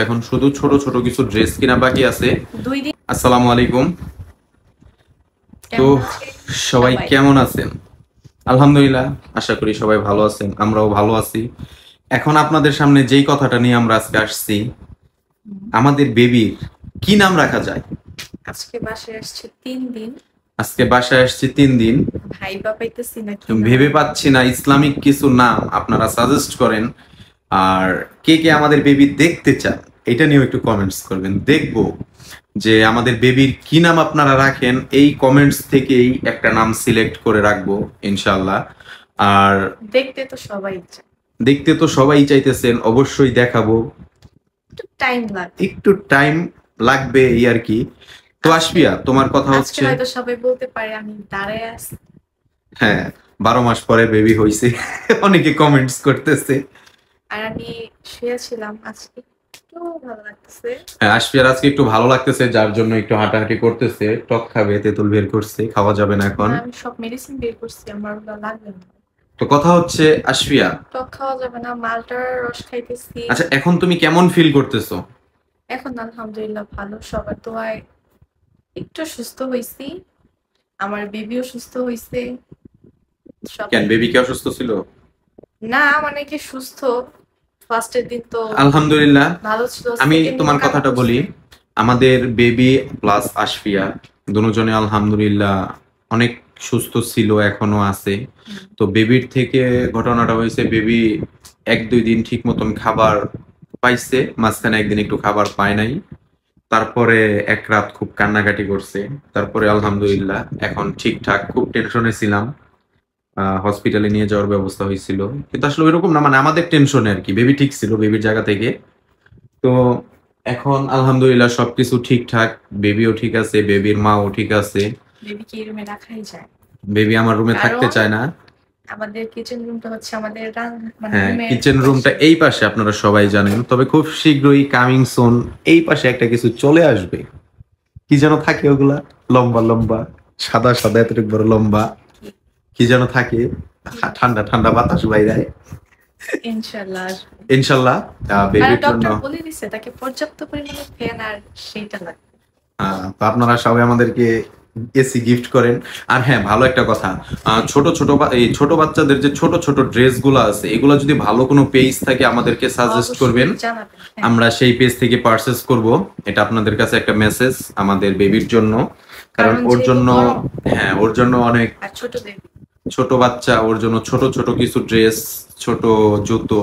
এখন শুধু ছোট ছোট কিছু ড্রেস কিনা বাকি আছে। 2 দিন। আসসালামু আলাইকুম। তো কেমন আছেন সবাই সবাই? কেমন আছেন? আলহামদুলিল্লাহ, আশা করি সবাই ভালো আছেন, আমরাও ভালো আছি। এখন আপনাদের সামনে যেই কথাটা নিয়ে আমরা আজকে আসছি, আমাদের বেবির কি নাম রাখা যায়। আজকে বাসায় আসছে 3 দিন। আজকে বাসায় আসছি 3 দিন, ভাইবা পাইতেছি না কি নাম। ভেবে পাচ্ছি না। ইসলামিক কিছু নাম আপনারা সাজেস্ট করেন। আর কে কে আমাদের বেবি দেখতে চান এটা নিয়েও একটু কমেন্টস করবেন, দেখবো যে আমাদের বেবির কি নাম আপনারা রাখেন। এই কমেন্টস থেকেই একটা নাম সিলেক্ট করে রাখবো ইনশাল্লাহ। আর দেখতে তো সবাই চায়, দেখতে তো সবাই চাইতেছেন, অবশ্যই দেখাবো। একটু টাইম লাগবে। একটু টাইম লাগবে এই আর কি। তো আশফিয়া, তোমার কথা আজকে হচ্ছে, হয়তো সবাই বলতে পারে আমি দাঁড়ায় আছি। হ্যাঁ 12 মাস পরে বেবি হয়েছে অনেকে কমেন্টস করতেছে। আর আমি শুয়েছিলাম, আজকে একটু ভালো লাগতেছে। হ্যাঁ, আশফিয়ার আজকে একটু ভালো লাগতেছে, যার জন্য একটু হাঁটাহাঁটি করতেছে। টক খাবে, তেঁতুল বের করছে, খাওয়া যাবে না এখন। আমি সব মেডিসিন বের করছি, আমার ওগুলো লাগবে না। তো কথা হচ্ছে আশফিয়া, টক খাওয়া যাবে না, মালটার রস খাইতেছি। আচ্ছা এখন তুমি কেমন ফিল করতেছো? এখন আলহামদুলিল্লাহ ভালো, সবার দোয়ায় একটু সুস্থ হইছি। আমার বেবিও সুস্থ হইছে। কেন, সবাই বেবি কি অসুস্থ ছিল? না, মানে কি সুস্থ। ফার্স্টের দিন তো আলহামদুলিল্লাহ। ভালো ছিল, আমি সেকেন্ড দিন তোমার কান্না কথাটা বলি, করছে। আমাদের বেবি প্লাস আশফিয়া দুজনে আলহামদুলিল্লাহ অনেক সুস্থ ছিল, এখনো আছে। তো বেবির থেকে ঘটনাটা হয়েছে, বেবি 1-2 দিন ঠিক মতন খাবার পাইছে, মাঝখানে একদিন একটু খাবার পায় নাই। তারপরে এক রাত খুব কান্নাকাটি করছে। তারপরে আলহামদুলিল্লাহ এখন ঠিকঠাক। খুব টেনশনে ছিলাম, হসপিটালে নিয়ে যাওয়ার ব্যবস্থা হয়েছিল, কিন্তু আসলে ওইরকম না, মানে আমাদের টেনশনে আর কি। বেবি ঠিক ছিল বেবির জায়গা থেকে। তো এখন আলহামদুলিল্লাহ সবকিছু ঠিকঠাক, বেবিও ঠিক আছে, বেবির মাও ঠিক আছে। বেবি কি রুমে রাখাই যায়, বেবি আমার রুমে থাকতে কারণ চায় না। আমাদের কিচেন রুমটা হচ্ছে আমাদের মানে হ্যাঁ, রুমের কিচেন রুমটা এই পাশে, আপনারা সবাই জানেন। তবে খুব শীঘ্রই কামিং সুন এই পাশে একটা কিছু চলে আসবে। কি যেন থাকে ওগুলা, লম্বা লম্বা, সাদা সাদা, এতটুকু বড় লম্বা, কি যেন থাকে, ঠান্ডা ঠান্ডা বাতাস বাইরায়। ইনশাআল্লাহ। ইনশাল্লাহ আর বেবির জন্য। ডক্টর বলে দিছে তাকে পর্যাপ্ত পরিমাণে ফ্যান আর সেইটা লাগবে। তো আপনারা সবাই আমাদেরকে এসি গিফট করেন। আর হ্যাঁ, ভালো একটা কথা, ছোট ছোট এই ছোট বাচ্চাদের যে ছোট ছোট ড্রেস গুলো আছে, এগুলো যদি ভালো কোনো পেজ থাকে আমাদেরকে সাজেস্ট করবেন, অবশ্যই জানাবেন। হ্যাঁ, আমরা সেই পেজ থেকে পারচেস করব। এটা আপনাদের কাছে একটা মেসেজ আমাদের বেবির জন্য, কারণ ওর যেহেতু জন্য, গরম হ্যাঁ ওর জন্য অনেক আর ছোট বেবি। ছোট বাচ্চা, ওর জন্য ছোট ছোট কিছু ড্রেস, ছোট জুতো,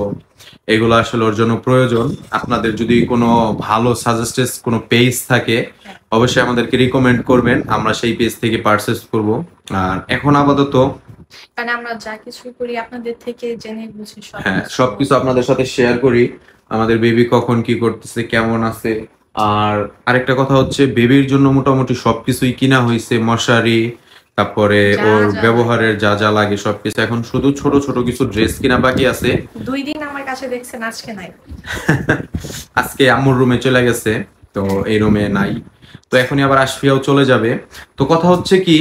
এগুলো আসলে ওর জন্য প্রয়োজন। আপনাদের যদি কোনো ভালো সাজেস্টেড কোনো পেজ থাকে, অবশ্যই আমাদেরকে রিকমেন্ড করবেন, আমরা সেই পেজ থেকে পারচেস করব। আর এখন আপাতত মানে আমরা যা কিছু করি আপনাদের থেকে জেনে বুঝে হ্যাঁ সবকিছু আপনাদের সাথে শেয়ার করি, আমাদের বেবি কখন কি করতেছে, কেমন আছে। আর আরেকটা কথা হচ্ছে, বেবির জন্য মোটামুটি সবকিছুই কিনা হয়েছে, মশারি, তারপরে যা ওর যা ব্যবহারের যা যা লাগে সবকিছু। এখন শুধু ছোট ছোট কিছু ড্রেস কিনা বাকি আছে। 2 দিন আমার কাছে দেখছেন, আজকে নাই। আজকে আম্মুর রুমে চলে গেছে, তো এই রুমে নাই। তো এখনই আবার আশফিয়াও চলে যাবে। তো কথা হচ্ছে কি,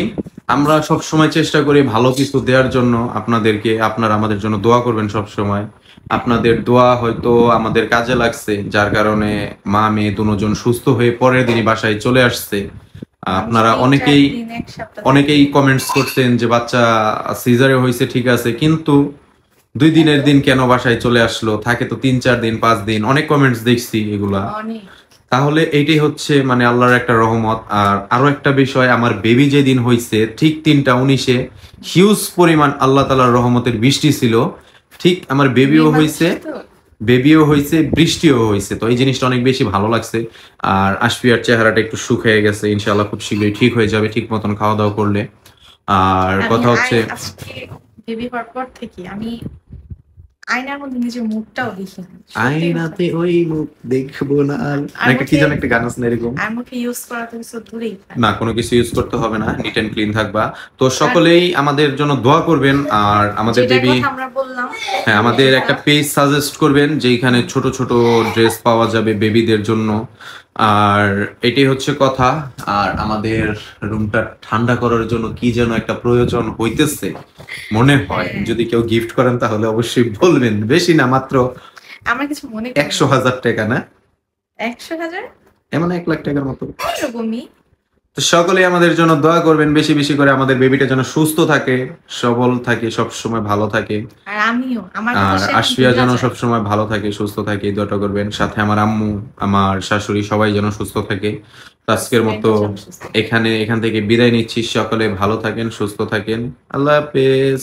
আমরা সব সময় চেষ্টা করি ভালো কিছু দেওয়ার জন্য আপনাদেরকে। আপনারা আমাদের জন্য দোয়া করবেন সব সময়। আপনাদের দোয়া হয়তো আমাদের কাজে লাগছে, যার কারণে মা মেয়ে দুজন সুস্থ হয়ে পরের দিনই বাসায় চলে আসছে। আপনারা অনেকেই অনেকেই কমেন্টস করছেন যে বাচ্চা সিজারে হয়েছে ঠিক আছে, কিন্তু 2 দিনের দিন কেন বাসায় চলে আসলো, থাকে তো 3-4 দিন 5 দিন, অনেক কমেন্টস দেখছি এগুলা। তাহলে এইটাই হচ্ছে মানে আল্লাহর একটা রহমত। আর আরো একটা বিষয়, আমার বেবি যেদিন হয়েছে ঠিক 3টা 19-এ হিউজ পরিমাণ আল্লাহ তাআলার রহমতের বৃষ্টি ছিল। ঠিক আমার বেবিও হয়েছে, বৃষ্টিও হয়েছে। তো এই জিনিসটা অনেক বেশি ভালো লাগছে। আর আশফিয়ার চেহারাটা একটু শুকিয়ে গেছে, ইনশাআল্লাহ খুব শীঘ্রই ঠিক হয়ে যাবে ঠিক মতন খাওয়া দাওয়া করলে। আর কথা হচ্ছে, আজকে বেবি হওয়ার পর থেকে আমি আয়নার মধ্যে নিজের মুখটাও দেখি না। আয়নাতে ওই মুখ দেখবো না আর, একটা কি যেন একটা গান আছে না এরকম। আর মুখে ইউজ করা তো কিছু দূরেই না, কোনো কিছু ইউজ করতে হবে না, নিট এন্ড ক্লিন থাকবা। তো সকলেই আমাদের জন্য দোয়া করবেন। আর আমাদের বেবি, আমরা বললাম, হ্যাঁ আমাদের একটা পেজ সাজেস্ট করবেন যেখানে ছোট ছোট ড্রেস পাওয়া যাবে বেবিদের জন্য। আর এটাই হচ্ছে কথা। আর আমাদের রুমটা ঠান্ডা করার জন্য কি যেন একটা প্রয়োজন হইতেছে মনে হয়, যদি কেউ গিফট করেন তাহলে অবশ্যই বলবেন। বেশি না, মাত্র আমার কিছু মনে 100,000 টাকা না? 100,000 এমন 1 লাখ টাকার মতো। এরকমই। তো সকলেই আমাদের জন্য দোয়া করবেন, বেশি বেশি করে আমাদের বেবিটা যেন সুস্থ থাকে, সবল থাকে, সব সময় ভালো থাকে। আর আমিও আমার কথা আর সে আশফিয়া যেন ভুলা যায়। সব সময় ভালো থাকে, সুস্থ থাকে, এই দোয়াটা করবেন। সাথে আমার আম্মু, আমার শাশুড়ি সবাই যেন সুস্থ থাকে। তো আজকের মতো Husband-এর জন্য সুস্থ। এখান থেকে বিদায় নিচ্ছি। সকলে ভালো থাকেন, সুস্থ থাকেন। আল্লাহ হাফেজ।